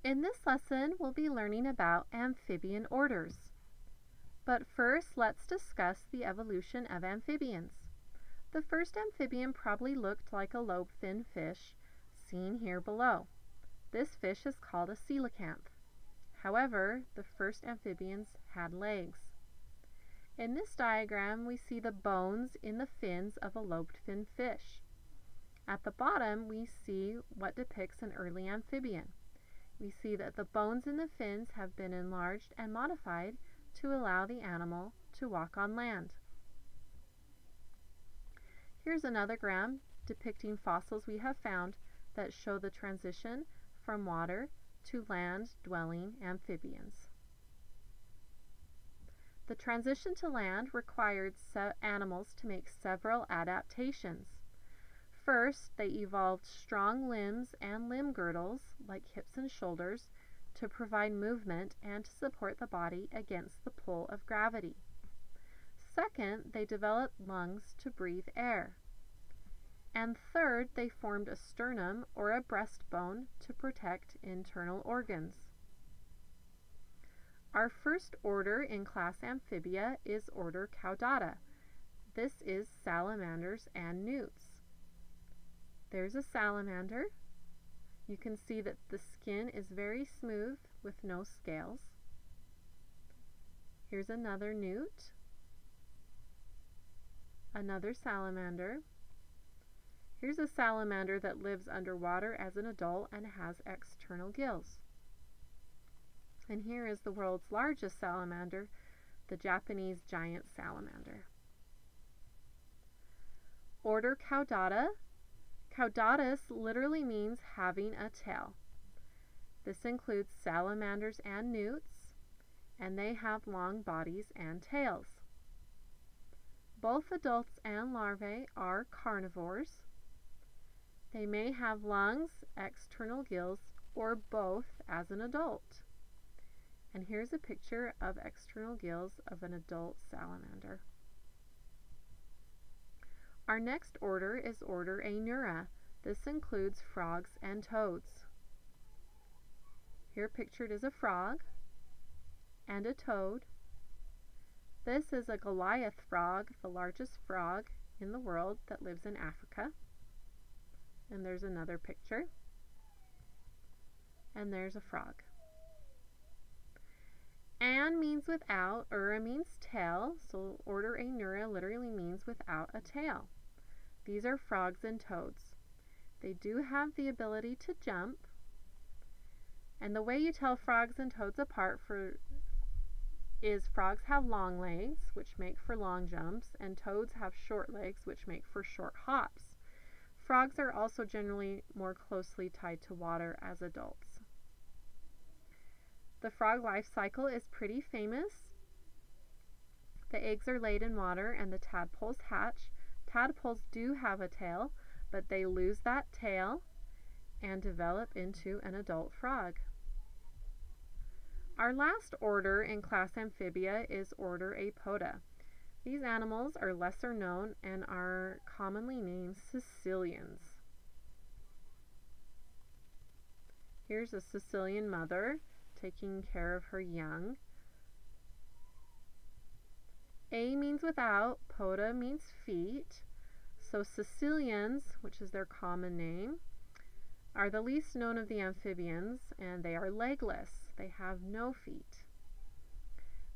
In this lesson, we'll be learning about amphibian orders. But first, let's discuss the evolution of amphibians. The first amphibian probably looked like a lobe-finned fish, seen here below. This fish is called a coelacanth. However, the first amphibians had legs. In this diagram, we see the bones in the fins of a lobed-finned fish. At the bottom, we see what depicts an early amphibian. We see that the bones in the fins have been enlarged and modified to allow the animal to walk on land. Here's another diagram depicting fossils we have found that show the transition from water to land-dwelling amphibians. The transition to land required animals to make several adaptations. First, they evolved strong limbs and limb girdles, like hips and shoulders, to provide movement and to support the body against the pull of gravity. Second, they developed lungs to breathe air. And third, they formed a sternum or a breastbone to protect internal organs. Our first order in class Amphibia is order Caudata. This is salamanders and newts. There's a salamander. You can see that the skin is very smooth with no scales. Here's another newt, another salamander. Here's a salamander that lives underwater as an adult and has external gills. And here is the world's largest salamander, the Japanese giant salamander. Order Caudata. Caudatus literally means having a tail. This includes salamanders and newts, and they have long bodies and tails. Both adults and larvae are carnivores. They may have lungs, external gills, or both as an adult. And here's a picture of external gills of an adult salamander. Our next order is order Anura. This includes frogs and toads. Here pictured is a frog and a toad. This is a Goliath frog, the largest frog in the world that lives in Africa. And there's another picture. And there's a frog. An means without, Ura means tail, so order Anura literally means without a tail. These are frogs and toads. They do have the ability to jump, and the way you tell frogs and toads apart is frogs have long legs, which make for long jumps, and toads have short legs, which make for short hops. Frogs are also generally more closely tied to water as adults. The frog life cycle is pretty famous. The eggs are laid in water and the tadpoles hatch. Tadpoles do have a tail, but they lose that tail and develop into an adult frog. Our last order in class Amphibia is order Apoda. These animals are lesser known and are commonly named caecilians. Here's a caecilian mother taking care of her young. A means without, poda means feet. So caecilians, which is their common name, are the least known of the amphibians, and they are legless. They have no feet.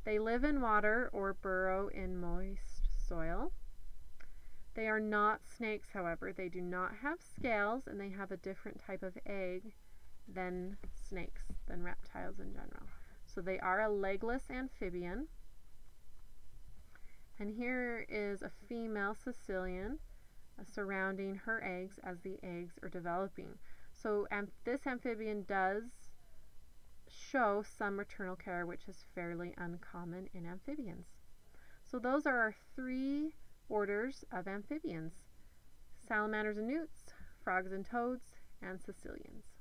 They live in water or burrow in moist soil. They are not snakes, however. They do not have scales, and they have a different type of egg than snakes, than reptiles in general. So they are a legless amphibian. And here is a female caecilian surrounding her eggs as the eggs are developing. So this amphibian does show some maternal care, which is fairly uncommon in amphibians. So those are our three orders of amphibians: salamanders and newts, frogs and toads, and caecilians.